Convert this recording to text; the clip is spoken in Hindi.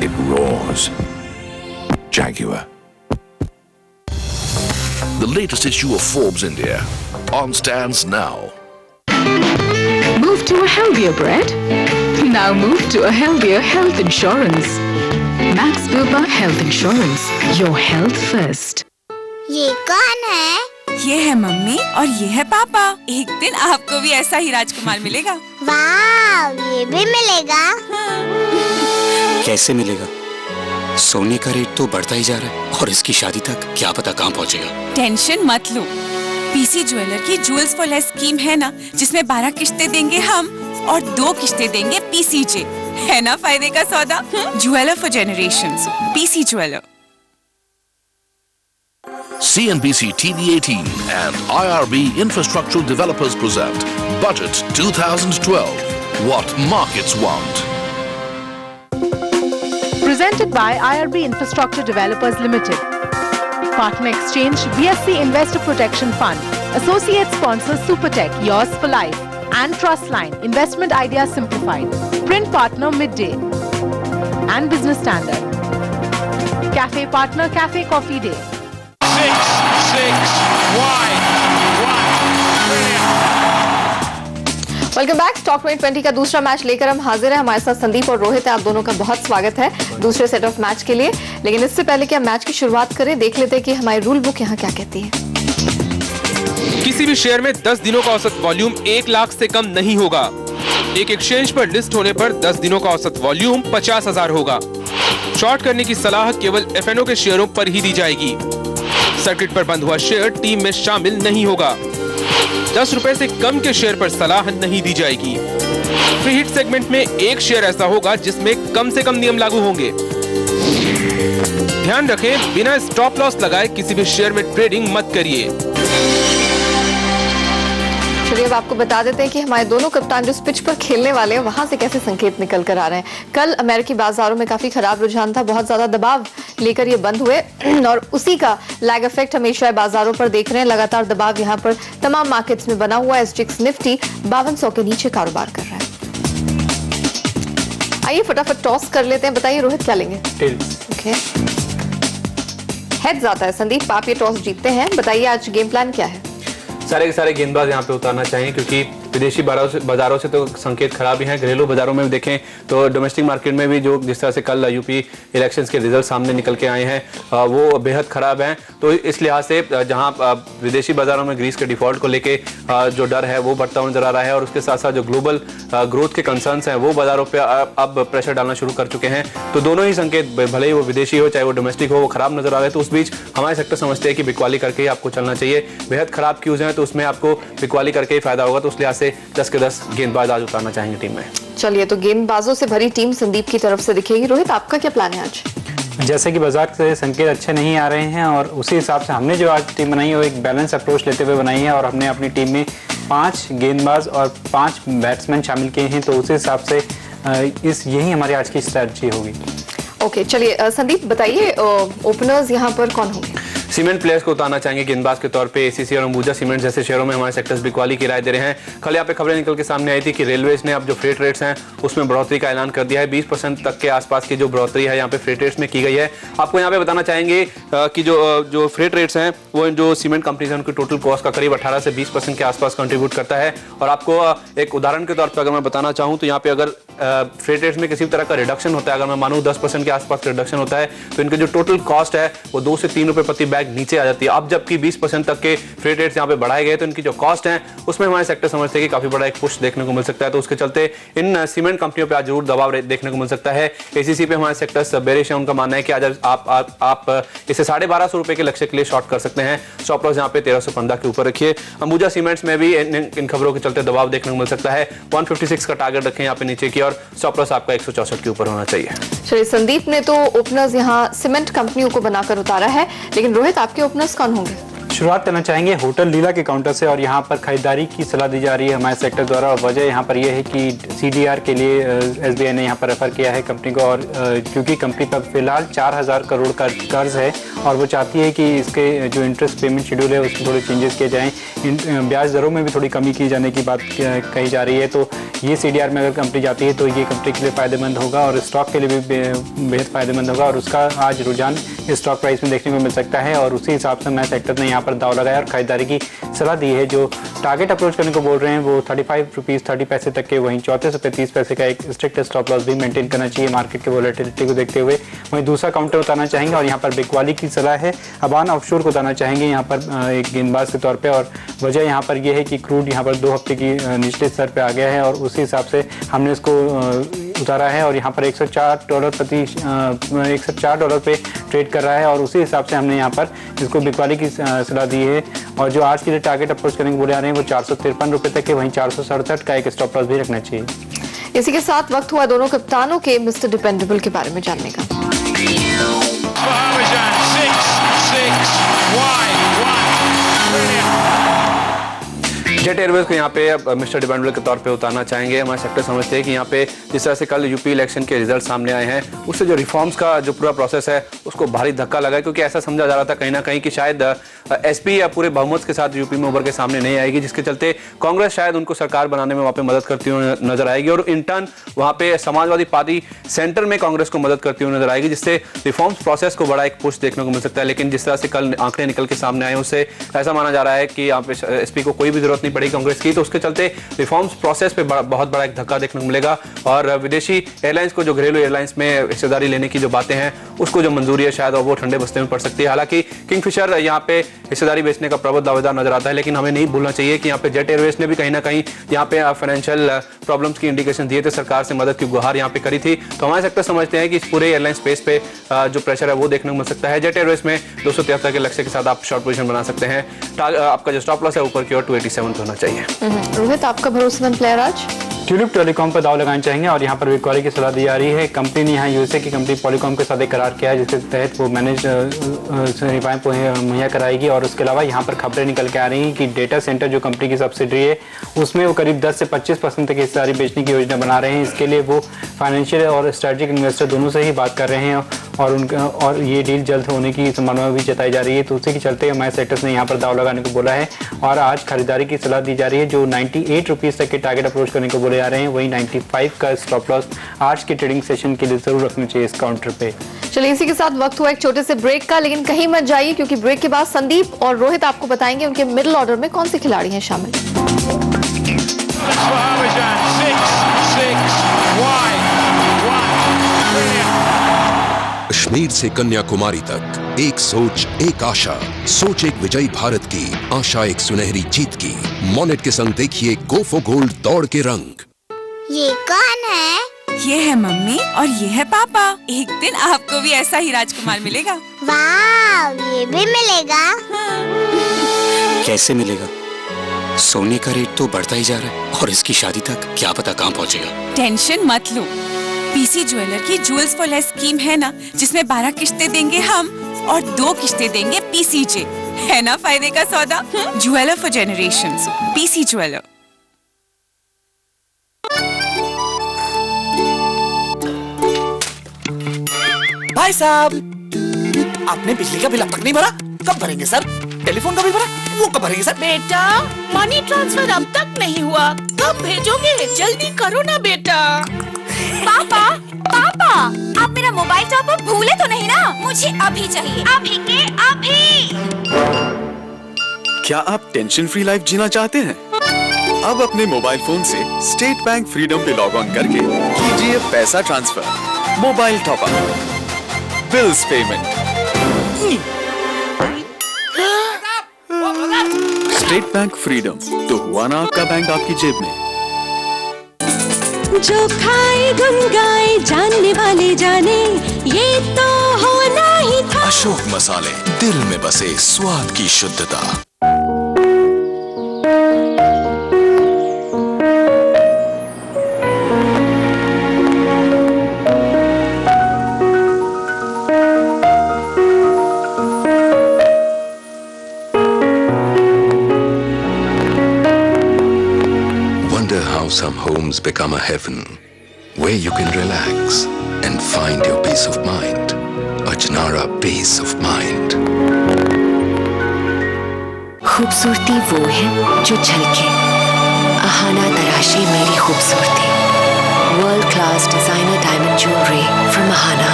It roars. Jaguar. The latest issue of Forbes India. On stands now. Move to a healthier bread? Now move to a healthier health insurance. Max Bupa Health Insurance. Your health first. ये कौन है? ये है मम्मी और ये है पापा। एक दिन आपको भी ऐसा ही राजकुमार मिलेगा। वाव, ये भी मिलेगा? कैसे मिलेगा? सोने का रेट तो बढ़ता ही जा रहा है और इसकी शादी तक क्या पता कहाँ पहुँचेगा। टेंशन मत लो, पीसी ज्वेलर की ज्वेल्स फॉर लेस स्कीम है ना, जिसमें 12 किश्तें देंगे हम और 2 किश्तें देंगे पीसीजे। है ना फायदे का सौदा? Jeweller for generations, PC jeweller. CNBC TV18 and IRB Infrastructural Developers present Budget 2012. What markets want. Presented by IRB Infrastructure Developers Limited. Partner Exchange BSC Investor Protection Fund. Associate sponsor Supertech, yours for life. And Trustline, Investment Ideas Simplified. Print partner Midday. And Business Standard. Cafe partner Cafe Coffee Day. 6 wide. Welcome back. Stock 2020 का दूसरा मैच लेकर हम हाजिर हैं। हमारे साथ संदीप और रोहित है। आप दोनों का बहुत स्वागत है दूसरे सेट ऑफ मैच के लिए। लेकिन इससे पहले कि हम मैच की शुरुआत करें, देख लेते हैं कि हमारी रूल बुक यहाँ क्या कहती है। किसी भी शेयर में 10 दिनों का औसत वॉल्यूम 1 लाख से कम नहीं होगा। एक एक्सचेंज पर लिस्ट होने पर 10 दिनों का औसत वॉल्यूम 50,000 होगा। शॉर्ट करने की सलाह केवल एफएनओ के शेयरों पर ही दी जाएगी। सर्किट पर बंद हुआ शेयर टीम में शामिल नहीं होगा। 10 रुपए से कम के शेयर पर सलाह नहीं दी जाएगी। फ्री हिट सेगमेंट में एक शेयर ऐसा होगा जिसमें कम से कम नियम लागू होंगे। ध्यान रखें, बिना स्टॉप लॉस लगाए किसी भी शेयर में ट्रेडिंग मत करिए। चलिए अब आपको बता देते हैं कि हमारे दोनों कप्तान जो पिच पर खेलने वाले हैं वहां से कैसे संकेत निकल कर आ रहे हैं। कल अमेरिकी बाजारों में काफी खराब रुझान था, बहुत ज्यादा दबाव लेकर ये बंद हुए और उसी का लैग इफेक्ट हमेशा बाजारों पर देख रहे हैं। लगातार दबाव यहाँ पर तमाम मार्केट्स में बना हुआ है। एसजीएक्स निफ्टी 5200 के नीचे कारोबार कर रहा है। आइए फटाफट टॉस कर लेते हैं। बताइए रोहित क्या लेंगे? ओके, हेड्स आता है। संदीप आप ये टॉस जीतते हैं, बताइए आज गेम प्लान क्या है? सारे के सारे गेंदबाज यहाँ पे उतारना चाहिए क्योंकि विदेशी बाजारों से तो संकेत खराब ही हैं। घरेलू बाजारों में भी देखें तो डोमेस्टिक मार्केट में भी जो जिस तरह से कल यूपी इलेक्शंस के रिजल्ट सामने निकल के आए हैं वो बेहद खराब हैं। तो इस लिहाज से जहां विदेशी बाजारों में ग्रीस के डिफॉल्ट को लेके जो डर है वो बढ़ता हुआ नजर आ रहा है और उसके साथ साथ जो ग्लोबल ग्रोथ के कंसर्न्स हैं वो बाजारों पर अब प्रेशर डालना शुरू कर चुके हैं। तो दोनों ही संकेत, भले ही वो विदेशी हो चाहे वो डोमेस्टिक हो, वो खराब नजर आ रहे हैं। तो उस बीच हमारे सेक्टर समझते हैं कि बिकवाली करके ही आपको चलना चाहिए। बेहद खराब क्यूज हैं तो उसमें आपको बिकवाली करके ही फायदा होगा। तो उस लिहाज से 10 के 10 गेंदबाज आज उतारना चाहेंगे टीम में। चलिए तो गेंदबाजों से भरी टीम संदीप की तरफ से दिखेगी। रोहित आपका क्या प्लान है आज? जैसे कि बाजार से संकेत अच्छे नहीं आ रहे हैं और उसी हिसाब से हमने जो आज टीम बनाई है वो एक बैलेंस अप्रोच लेते हुए बनाई है और हमने अपनी टीम में 5 गेंदबाज और 5 बैट्समैन शामिल किए हैं। तो उसी हिसाब से यही हमारी आज की स्ट्रैटेजी होगी। ओके, चलिए संदीप बताइए ओपनर्स यहाँ पर कौन होंगे? सीमेंट प्लेयर्स को उतारना चाहेंगे गेंदबाज के तौर पे। एसीसी और अंबुजा सीमेंट जैसे शेयरों में हमारे सेक्टर्स बिकवाली की राय दे रहे हैं। कल यहाँ पे खबरें निकल के सामने आई थी कि रेलवेज ने अब जो फ्रेट रेट्स हैं उसमें बढ़ोतरी का ऐलान कर दिया है। 20% तक के आसपास की जो बढ़ोतरी है यहाँ पे फ्रेट रेट्स में की गई है। आपको यहाँ पे बताना चाहेंगे कि जो फ्रेट रेट्स हैं वो जो सीमेंट कंपनीज हैं उनकी टोटल कॉस्ट का करीब 18 से 20% के आसपास कंट्रीब्यूट करता है। और आपको एक उदाहरण के तौर पर अगर मैं बताना चाहूँ तो यहाँ पे अगर फ्रेट रेट्स में किसी तरह का रिडक्शन होता है, अगर मैं मानूँ 10% के आसपास रिडक्शन होता है तो इनके जो टोटल कॉस्ट है वो 2 से 3 रुपए प्रति बैग नीचे आ जाती है। अब जबकि 20% तक के फ्रेट रेट्स यहाँ पे बढ़ाए गए तो इनकी जो कॉस्ट है उसमें हमारे सेक्टर समझते हैं कि काफी बड़ा एक पुश देखने को मिल सकता है। तो उसके चलते इन सीमेंट कंपनियों पे आज जरूर दबाव देखने को मिल सकता है। एसीसी पे हमारे सेक्टर्स बेरिश है, उनका मानना है कि आज आप इसे 1250 रुपए के लक्ष्य के लिए शॉर्ट कर सकते हैं। स्टॉप लॉस यहाँ पे 1315 के ऊपर रखिए। अंबुजा सीमेंट्स में भी इन खबरों के चलते दबाव देखने को मिल सकता है। 156 का टारगेट रखें यहाँ पे नीचे की और स्टॉप लॉस आपका 164 के ऊपर होना चाहिए। चलिए संदीप ने तो ओपनर्स यहाँ सीमेंट कंपनियों को बनाकर उतारा है, लेकिन रोहित आपके ओपनर्स कौन होंगे? शुरुआत करना चाहेंगे होटल लीला के काउंटर से और यहाँ पर खरीदारी की सलाह दी जा रही है हमारे सेक्टर द्वारा। और वजह यहाँ पर यह है कि सीडीआर के लिए एसबीआई ने यहाँ पर रेफर किया है कंपनी को और क्योंकि कंपनी पर फिलहाल 4000 करोड़ का कर्ज है और वो चाहती है कि इसके जो इंटरेस्ट पेमेंट शेड्यूल है उसमें थोड़े चेंजेस किए जाएँ। ब्याज दरों में भी थोड़ी कमी की जाने की बात कही जा रही है। तो ये CDR में अगर कंपनी जाती है तो ये कंपनी के लिए फ़ायदेमंद होगा और स्टॉक के लिए भी बेहद फ़ायदेमंद होगा और उसका आज रुझान स्टॉक प्राइस में देखने को मिल सकता है और उसी हिसाब से मैं सेक्टर ने यहाँ पर दाव लगाया और खरीदारी की सलाह दी है। जो टारगेट अप्रोच करने को बोल रहे हैं वो 35 रुपीज़ 30 पैसे तक के, वहीं 34 रुपये 30 पैसे का एक स्ट्रिक्ट स्टॉप लॉस भी मेंटेन करना चाहिए मार्केट के वोलेटिलिटी को देखते हुए। वहीं दूसरा काउंटर उतारना चाहेंगे और यहाँ पर बिकवाली की सलाह है। अबान ऑफशोर को उतारना चाहेंगे यहाँ पर एक गेंदबाज के तौर पे और वजह यहाँ पर यह है कि क्रूड यहाँ पर 2 हफ्ते की निचले स्तर पे आ गया है और उसी हिसाब से हमने इसको उतारा है और यहाँ पर $104 पे ट्रेड कर रहा है और उसी हिसाब से हमने यहाँ पर इसको बिकवाली की सलाह दी है और जो आज के लिए टारगेट अप्रोच करने को बोले आ रहे हैं वो 453 रुपये तक है, वहीं 467 का एक स्टॉप लॉस भी रखना चाहिए। इसी के साथ वक्त हुआ दोनों कप्तानों के मिस्टर डिपेंडेबल के बारे में जानने का। जेट एयरवेज को यहाँ पे अब मिस्टर डिपेंडेबल के तौर पे उतारना चाहेंगे। हमारे सेक्टर समझते हैं कि यहाँ पे जिस तरह से कल यूपी इलेक्शन के रिजल्ट सामने आए हैं उससे जो रिफॉर्म्स का जो पूरा प्रोसेस है उसको भारी धक्का लगा है, क्योंकि ऐसा समझा जा रहा था कहीं ना कहीं कि शायद एसपी या पूरे बहुमत के साथ यूपी में उभर के सामने नहीं आएगी, जिसके चलते कांग्रेस शायद उनको सरकार बनाने में वहाँ पे मदद करती हुई नजर आएगी और इंटर्न वहाँ पे समाजवादी पार्टी सेंटर में कांग्रेस को मदद करती हुई नजर आएगी, जिससे रिफॉर्म्स प्रोसेस को बड़ा एक पुश देखने को मिल सकता है। लेकिन जिस तरह से कल आंकड़े निकल के सामने आए उससे ऐसा माना जा रहा है कि यहाँ पे एसपी को कोई भी जरूरत नहीं पड़ेगी कांग्रेस की, तो उसके चलते रिफॉर्म्स प्रोसेस पे बहुत बड़ा एक धक्का देखने को मिलेगा और विदेशी एयरलाइंस को जो घरेलू एयरलाइंस में हिस्सेदारी लेने की जो बातें हैं उसको जो मंजूरी है शायद और वो ठंडे बस्ते में पड़ सकती है। हालांकि किंगफिशर यहाँ पे हिस्सेदारी बेचने का प्रबल दावेदार नजर आता है, लेकिन हमें नहीं भूलना चाहिए कि यहाँ पे जेट एयरवेज ने भी कहीं ना कहीं यहाँ पे फाइनेंशियल प्रॉब्लम्स की इंडिकेशन दिए थे, सरकार से मदद की गुहार यहाँ पे करी थी। तो हमारे सेक्टर समझते हैं कि इस पूरे एयरलाइन स्पेस पे जो प्रेशर है वो देखने को मिल सकता है। जेट एयरवेज में 273 के लक्ष्य के साथ आप शॉर्ट पोजीशन बना सकते हैं। आपका जो स्टॉप लॉस है ऊपर की ओर 287 होना चाहिए। रोहित, आपका भरोसेमंद प्लेयर आज? ट्यूलिप टेलीकॉम पर दाव लगाना चाहेंगे और यहाँ पर बिकवाली की सलाह दी जा रही है। कंपनी ने यहाँ यूएसए की कंपनी पॉलीकॉम के साथ एक करार किया है जिसके तहत वो मैनेज सेवाएं मुहैया कराएगी और उसके अलावा यहाँ पर खबरें निकल के आ रही हैं कि डेटा सेंटर जो कंपनी की सब्सिडरी है उसमें वो करीब 10 से 25% तक हिस्सेदारी बेचने की योजना बना रहे हैं। इसके लिए वो फाइनेंशियल और स्ट्रेटेजिक इन्वेस्टर दोनों से ही बात कर रहे हैं और ये डील जल्द होने की संभावना भी जताई जा रही है। तो उसी के चलते हमारे सेक्टर्स ने यहाँ पर दाव लगाने को बोला है और आज खरीदारी की सलाह दी जा रही है। जो 98 रुपीज़ तक के टारगेट अप्रोच करने को बोले जा रहे हैं वही 95 का स्टॉप लॉस आज के ट्रेडिंग सेशन के लिए जरूर रखना चाहिए इस काउंटर पे। चलिए, इसी के साथ वक्त हुआ एक छोटे से ब्रेक का, लेकिन कहीं मत जाइए क्योंकि ब्रेक के बाद संदीप और रोहित आपको बताएंगे उनके मिडिल ऑर्डर में कौन से खिलाड़ी हैं शामिल। कश्मीर से कन्याकुमारी तक एक सोच एक आशा, सोच एक विजयी भारत की, आशा एक सुनहरी जीत की। मोनेट के संग देखिए गो फॉर गोल्ड दौड़ के रंग। ये कौन है? ये है मम्मी और ये है पापा। एक दिन आपको भी ऐसा ही राजकुमार मिलेगा। वाह, ये भी मिलेगा? कैसे मिलेगा? सोने का रेट तो बढ़ता ही जा रहा है और इसकी शादी तक क्या पता कहाँ पहुँचेगा। टेंशन मत लो, पीसी ज्वेलर की ज्वेल्स फॉर लेस स्कीम है ना, जिसमें 12 किस्तें देंगे हम और 2 किस्तें देंगे पीसीजे। है ना फायदे का सौदा? Jeweller for generations, PC jeweller. भाई साहब, आपने बिजली का बिल अब तक नहीं भरा, कब भरेंगे सर? टेलीफोन का बिल भरा, वो कब भरेंगे सर? बेटा, मनी ट्रांसफर अब तक नहीं हुआ, कब भेजोगे? जल्दी करो ना बेटा। पापा, पापा, आप मेरा मोबाइल टॉप अप भूले तो नहीं ना? मुझे अभी चाहिए, अभी के अभी। क्या आप टेंशन फ्री लाइफ जीना चाहते हैं? अब अपने मोबाइल फोन से स्टेट बैंक फ्रीडम पे लॉग ऑन करके कीजिए पैसा transfer, mobile top up, bills payment. State bank freedom, तो हुआ ना आपका बैंक आपकी जेब में। जो खाए गुनगाए जानने वाले जाने, ये तो होना ही था। अशोक मसाले, दिल में बसे स्वाद की शुद्धता। Some homes become a heaven where you can relax and find your peace of mind. Ajnara Peace of Mind. खूबसूरती वो है जो झलके, अहाना तराशी मेरी खूबसूरती। World class designer diamond jewellery from Ahana.